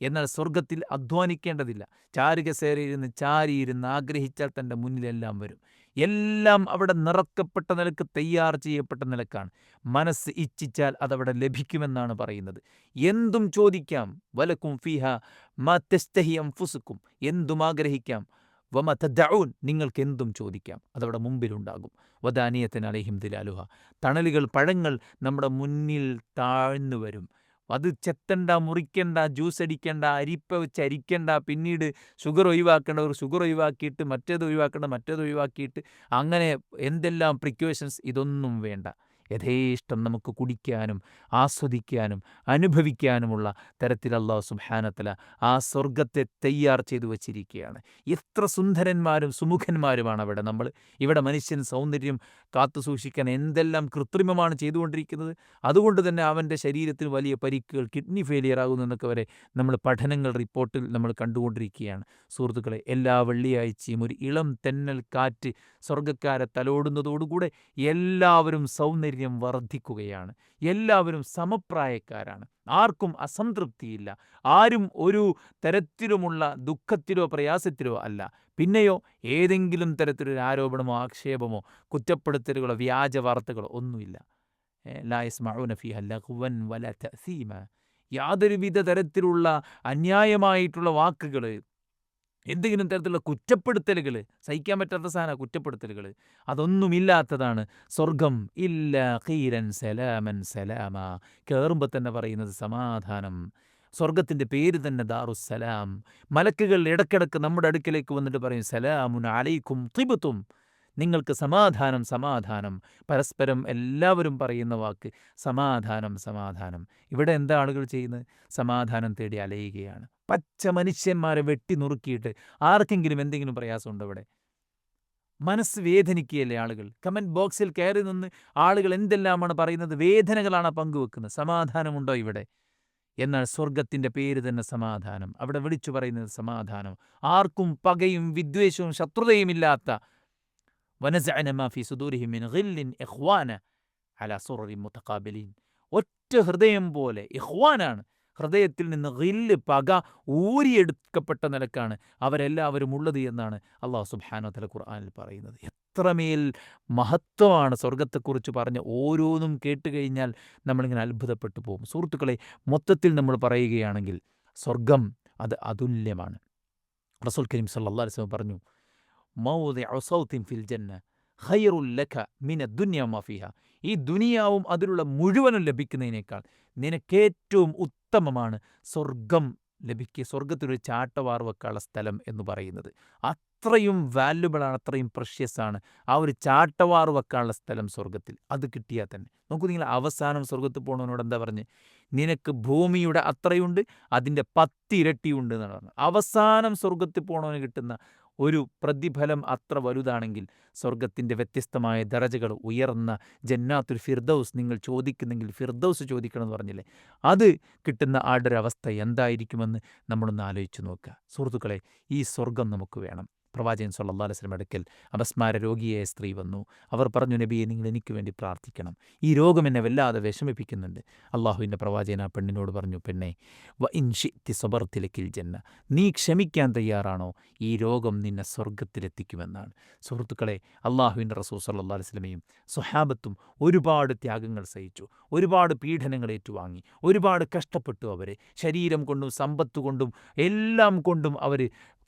എന്നാൽ സ്വർഗത്തിൽ അധ്വാനിക്കേണ്ടതില്ല. ചാരുകസേരയിരുന്ന് ചാരിയിരുന്ന് ആഗ്രഹിച്ചാൽ തൻ്റെ മുന്നിലെല്ലാം വരും. എല്ലാം അവിടെ നിറക്കപ്പെട്ട നിലക്ക്, തയ്യാർ ചെയ്യപ്പെട്ട നിലക്കാണ്. മനസ്സ് ഇച്ഛിച്ചാൽ അതവിടെ ലഭിക്കുമെന്നാണ് പറയുന്നത്. എന്തും ചോദിക്കാം. വലക്കും ഫീഹ മാ തസ്തഹി അൻഫുസുക്കും, എന്തും ആഗ്രഹിക്കാം. വമ തദ്ദഊൻ, നിങ്ങൾക്ക് എന്തും ചോദിക്കാം, അതവിടെ മുമ്പിലുണ്ടാകും. വദാനിയത്തിന് അലൈഹിം ദിലാലുഹ, തണലുകൾ, പഴങ്ങൾ നമ്മുടെ മുന്നിൽ താഴ്ന്നു വരും. അത് ചെത്തണ്ട, മുറിക്കണ്ട, ജ്യൂസ് അടിക്കണ്ട, അരിപ്പ വെച്ച് അരിക്കണ്ട, പിന്നീട് ഷുഗർ ഒഴിവാക്കേണ്ടവർ ഷുഗർ ഒഴിവാക്കിയിട്ട് മറ്റേത് ഒഴിവാക്കിയിട്ട് അങ്ങനെ എന്തെല്ലാം പ്രിക്കോഷൻസ്, ഇതൊന്നും വേണ്ട. യഥേഷ്ടം നമുക്ക് കുടിക്കാനും ആസ്വദിക്കാനും അനുഭവിക്കാനുമുള്ള തരത്തിൽ അല്ലാഹു സുബ്ഹാനഹു വ തആല ആ സ്വർഗത്തെ തയ്യാർ ചെയ്തു വച്ചിരിക്കുകയാണ്. എത്ര സുന്ദരന്മാരും സുമുഖന്മാരുമാണ് അവിടെ. ഇവിടെ മനുഷ്യൻ സൗന്ദര്യം കാത്തു സൂക്ഷിക്കാൻ എന്തെല്ലാം കൃത്രിമമാണ് ചെയ്തുകൊണ്ടിരിക്കുന്നത്. അതുകൊണ്ട് തന്നെ അവൻ്റെ ശരീരത്തിന് വലിയ പരിക്കുകൾ, കിഡ്നി ഫെയിലിയർ ആകുന്നതൊക്കെ വരെ നമ്മൾ പഠനങ്ങൾ, റിപ്പോർട്ടിൽ നമ്മൾ കണ്ടുകൊണ്ടിരിക്കുകയാണ്. സുഹൃത്തുക്കളെ, എല്ലാ വെള്ളിയാഴ്ചയും ഒരു ഇളം തെന്നൽ കാറ്റ് സ്വർഗ്ഗക്കാരെ തലോടുന്നതോടുകൂടെ എല്ലാവരും സൗന്ദര്യം വർദ്ധിക്കുകയാണ്. എല്ലാവരും സമപ്രായക്കാരാണ്. ആർക്കും അസംതൃപ്തിയില്ല. ആരും ഒരു തരത്തിലുമുള്ള ദുഃഖത്തിലോ പ്രയാസത്തിലോ അല്ല. പിന്നെയോ ഏതെങ്കിലും തരത്തിലൊരു ആരോപണമോ ആക്ഷേപമോ കുറ്റപ്പെടുത്തലുകളോ വ്യാജ വാർത്തകളോ ഒന്നുമില്ല. ലാ യസ്മഊന ഫീഹ ലഗ്വൻ വലാ തഅസീമ, യാതൊരുവിധ തരത്തിലുള്ള അന്യായമായിട്ടുള്ള വാക്കുകൾ, എന്തെങ്കിലും തരത്തിലുള്ള കുറ്റപ്പെടുത്തലുകൾ, സഹിക്കാൻ പറ്റാത്ത സാധനം കുറ്റപ്പെടുത്തലുകൾ, അതൊന്നുമില്ലാത്തതാണ് സ്വർഗം. ഇല്ല ഖീരൻ സലാമൻ സലാമ, കയറുമ്പോൾ തന്നെ പറയുന്നത് സമാധാനം. സ്വർഗത്തിൻ്റെ പേര് തന്നെ ദാറുസ്സലാം. മലക്കുകൾ ഇടയ്ക്കിടയ്ക്ക് നമ്മുടെ അടുക്കലേക്ക് വന്നിട്ട് പറയും സലാമുൻ അലൈക്കും തിബ്തും, നിങ്ങൾക്ക് സമാധാനം സമാധാനം. പരസ്പരം എല്ലാവരും പറയുന്ന വാക്ക് സമാധാനം സമാധാനം. ഇവിടെ എന്താ ആളുകൾ ചെയ്യുന്നത്? സമാധാനം തേടി അലയുകയാണ്. പച്ച മനുഷ്യന്മാരെ വെട്ടി നുറുക്കിയിട്ട് ആർക്കെങ്കിലും എന്തെങ്കിലും പ്രയാസമുണ്ടോ? ഇവിടെ മനസ്സ് വേദനിക്കുകയല്ലേ ആളുകൾ? കമൻറ്റ് ബോക്സിൽ കയറി നിന്ന് ആളുകൾ എന്തെല്ലാമാണ് പറയുന്നത്, വേദനകളാണ് പങ്കുവെക്കുന്നത്. സമാധാനമുണ്ടോ ഇവിടെ? എന്നാൽ സ്വർഗത്തിൻ്റെ പേര് തന്നെ സമാധാനം. അവിടെ വിളിച്ചു പറയുന്നത് സമാധാനം. ആർക്കും പകയും വിദ്വേഷവും ശത്രുതയും ഇല്ലാത്ത വനസഅന മാ ഫീ സുദൂരിഹിം മിൻ ഗില്ലിൻ ഇഖ്വാന അലാ സുററിൻ മുതഖാബിലീൻ. ഒറ്റ ഹൃദയം പോലെ ഇഖ്വാനാണ്. ഹൃദയത്തിൽ നിന്ന് ഗില്ല്, പക ഊരിയെടുക്കപ്പെട്ട നിലക്കാണ് അവരെല്ലാവരും ഉള്ളത് എന്നാണ് അല്ലാഹു സുബ്ഹാനഹു വ തആല ഖുർആനിൽ പറയുന്നത്. എത്രമേൽ മഹത്വമാണ് സ്വർഗത്തെക്കുറിച്ച് പറഞ്ഞ ഓരോന്നും കേട്ടുകഴിഞ്ഞാൽ നമ്മളിങ്ങനെ അത്ഭുതപ്പെട്ടു പോകും. സുഹൃത്തുക്കളെ, മൊത്തത്തിൽ നമ്മൾ പറയുകയാണെങ്കിൽ സ്വർഗം അത് അതുല്യമാണ്. റസൂൽ കരീം സല്ലല്ലാഹു അലൈഹി വസല്ലം പറഞ്ഞു, മൗദിഉ സൗത്തിൻ ഫിൽ ജന്ന ഖൈറുൽ ലക മിന ദുനിയ വമാ ഫീഹാ. ഈ ദുനിയാവും അതിലുള്ള മുഴുവനും ലഭിക്കുന്നതിനേക്കാൾ നിനക്കേറ്റവും ഉത്തമമാണ് സ്വർഗം ലഭിക്കുക, സ്വർഗത്തിലൊരു ചാട്ടവാർ വെക്കാനുള്ള സ്ഥലം എന്ന് പറയുന്നത്. അത്രയും വാല്യുബിളാണ്, അത്രയും പ്രഷ്യസാണ് ആ ഒരു ചാട്ടവാർ വെക്കാനുള്ള സ്ഥലം സ്വർഗത്തിൽ. അത് കിട്ടിയാൽ തന്നെ നോക്കൂ, നിങ്ങൾ അവസാനം സ്വർഗത്തിൽ പോകണവനോട് എന്താ പറഞ്ഞ്? നിനക്ക് ഭൂമിയുടെ അത്രയുണ്ട്, അതിൻ്റെ 10 ഇരട്ടിയുണ്ട് എന്നാണ് പറഞ്ഞത്. അവസാനം സ്വർഗത്തിൽ പോകണവന് കിട്ടുന്ന ഒരു പ്രതിഫലം അത്ര വലുതാണെങ്കിൽ സ്വർഗത്തിൻ്റെ വ്യത്യസ്തമായ ദറജകൾ, ഉയർന്ന ജന്നാത്തുൽ ഫിർദൗസ് നിങ്ങൾ ചോദിക്കുന്നെങ്കിൽ ഫിർദൗസ് ചോദിക്കണം എന്ന് പറഞ്ഞില്ലേ, അത് കിട്ടുന്ന ആളുടെ ഒരു അവസ്ഥ എന്തായിരിക്കുമെന്ന് നമ്മളൊന്ന് ആലോചിച്ച് നോക്കുക. സുഹൃത്തുക്കളെ, ഈ സ്വർഗം നമുക്ക് വേണം. പ്രവാചകൻ സല്ലല്ലാഹു അലൈഹി വസല്ലം അടുക്കൽ അപസ്മാര രോഗിയായ സ്ത്രീ വന്നു. അവർ പറഞ്ഞു, നബിയെ, നിങ്ങൾ എനിക്ക് വേണ്ടി പ്രാർത്ഥിക്കണം, ഈ രോഗം എന്നെ വല്ലാതെ വിഷമിപ്പിക്കുന്നുണ്ട്. അള്ളാഹുവിൻ്റെ പ്രവാചകൻ ആ പെണ്ണിനോട് പറഞ്ഞു, പെണ്ണേ, വ ഇൻ ശിഅ്തി സബർതി ലക്കിൽ ജന്ന, നീ ക്ഷമിക്കാൻ തയ്യാറാണോ ഈ രോഗം നിന്നെ സ്വർഗത്തിലെത്തിക്കുമെന്നാണ്. സുഹൃത്തുക്കളെ, അള്ളാഹുവിൻ്റെ റസൂൽ സല്ലല്ലാഹു അലൈഹി വസല്ലമയും സ്വഹാബത്തും ഒരുപാട് ത്യാഗങ്ങൾ സഹിച്ചു, ഒരുപാട് പീഡനങ്ങൾ ഏറ്റുവാങ്ങി, ഒരുപാട് കഷ്ടപ്പെട്ടു. അവർ ശരീരം കൊണ്ടും സമ്പത്ത് കൊണ്ടും എല്ലാം കൊണ്ടും അവർ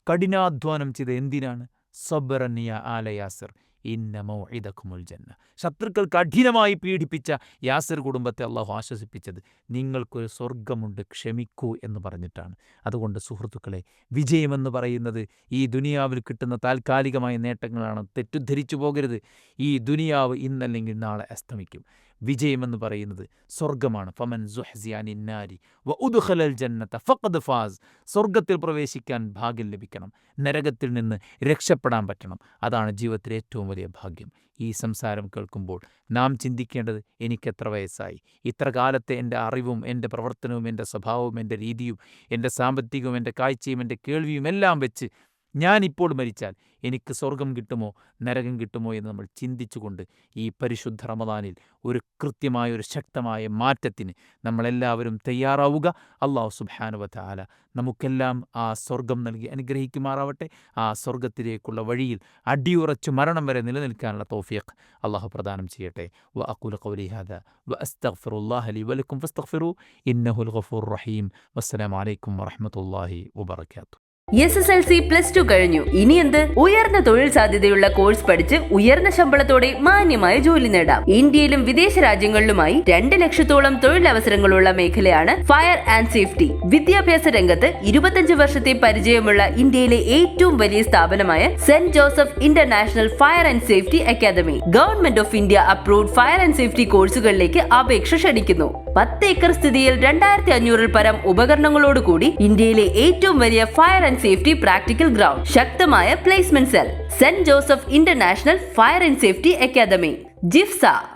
കഠിനാധ്വാനം ചെയ്ത് എന്തിനാണ്? സബ്റൻ യാ ആല യാസിർ ഇന്ന മൗഇദകുമുൽ ജന്ന. ശത്രുക്കൾ കഠിനമായി പീഡിപ്പിച്ച യാസിർ കുടുംബത്തെ അള്ളാഹു ആശ്വസിപ്പിച്ചത് നിങ്ങൾക്കൊരു സ്വർഗമുണ്ട്, ക്ഷമിക്കൂ എന്ന് പറഞ്ഞിട്ടാണ്. അതുകൊണ്ട് സുഹൃത്തുക്കളെ, വിജയമെന്ന് പറയുന്നത് ഈ ദുനിയാവിൽ കിട്ടുന്ന താൽക്കാലികമായ നേട്ടങ്ങളാണ്. തെറ്റിദ്ധരിച്ചു പോകരുത്. ഈ ദുനിയാവ് ഇന്നല്ലെങ്കിൽ നാളെ അസ്തമിക്കും. വിജയമെന്ന് പറയുന്നത് സ്വർഗമാണ്. ഫമൻ സുഹ്സിയ അനിൻ നാരി വ ഉദ്ഖലൽ ജന്നത ഫഖദ് ഫാസ്. സ്വർഗത്തിൽ പ്രവേശിക്കാൻ ഭാഗ്യം ലഭിക്കണം, നരകത്തിൽ നിന്ന് രക്ഷപ്പെടാൻ പറ്റണം. അതാണ് ജീവിതത്തിലെ ഏറ്റവും വലിയ ഭാഗ്യം. ഈ സംസാരം കേൾക്കുമ്പോൾ നാം ചിന്തിക്കേണ്ടത്, എനിക്കെത്ര വയസ്സായി? ഇത്ര കാലത്തെ എൻ്റെ അറിവും എൻ്റെ പ്രവർത്തനവും എൻ്റെ സ്വഭാവവും എൻ്റെ രീതിയും എൻ്റെ സാമ്പത്തികവും എൻ്റെ കാഴ്ചയും എൻ്റെ കേൾവിയും എല്ലാം വെച്ച് ഞാനിപ്പോൾ മരിച്ചാൽ എനിക്ക് സ്വർഗം കിട്ടുമോ നരകം കിട്ടുമോ എന്ന് നമ്മൾ ചിന്തിച്ചുകൊണ്ട് ഈ പരിശുദ്ധ റമദാനിൽ ഒരു കൃത്യമായ ഒരു ശക്തമായ മാറ്റത്തിന് നമ്മളെല്ലാവരും തയ്യാറാവുക. അല്ലാഹു സുബ്ഹാനഹു വ തആല നമുക്കെല്ലാം ആ സ്വർഗം നൽകി അനുഗ്രഹിക്കുമാറാവട്ടെ. ആ സ്വർഗത്തിലേക്കുള്ള വഴിയിൽ അടിയുറച്ചു മരണം വരെ നിലനിൽക്കാനുള്ള തൗഫീഖ് അല്ലാഹു പ്രദാനം ചെയ്യട്ടെ. വ അഖൂലു ഖൗലി ഹാദാ വ അസ്തഗ്ഫിറുല്ലാഹ ലി വലക്കും ഫസ്തഗ്ഫിറൂ ഇന്നഹുൽ ഗഫൂറുർ റഹീം. വസ്സലാമു അലൈക്കും വറഹ്മത്തുള്ളാഹി വബറകാതുഹു. SSLC +2 കഴിഞ്ഞു. ഇനി എന്ത്? ഉയർന്ന തൊഴിൽ സാധ്യതയുള്ള കോഴ്സ് പഠിച്ച് ഉയർന്ന ശമ്പളത്തോടെ മാന്യമായ ജോലി നേടാം. ഇന്ത്യയിലും വിദേശ രാജ്യങ്ങളിലുമായി 2 ലക്ഷത്തോളം തൊഴിലവസരങ്ങളുള്ള മേഖലയാണ് ഫയർ ആൻഡ് സേഫ്റ്റി. വിദ്യാഭ്യാസ രംഗത്ത് 25 വർഷത്തെ പരിചയമുള്ള ഇന്ത്യയിലെ ഏറ്റവും വലിയ സ്ഥാപനമായ Saint Joseph international fire and safety Academy Government of India approved fire and safety കോഴ്സുകളിലേക്ക് അപേക്ഷ ക്ഷണിക്കുന്നു. 10 ഏക്കർ സ്ഥിതിയിൽ 2500 പരം ഉപകരണങ്ങളോടുകൂടി ഇന്ത്യയിലെ ഏറ്റവും വലിയ fire and safety practical ground, ശക്തമായ placement cell, Saint Joseph international fire and safety Academy, ജിഫ്സ.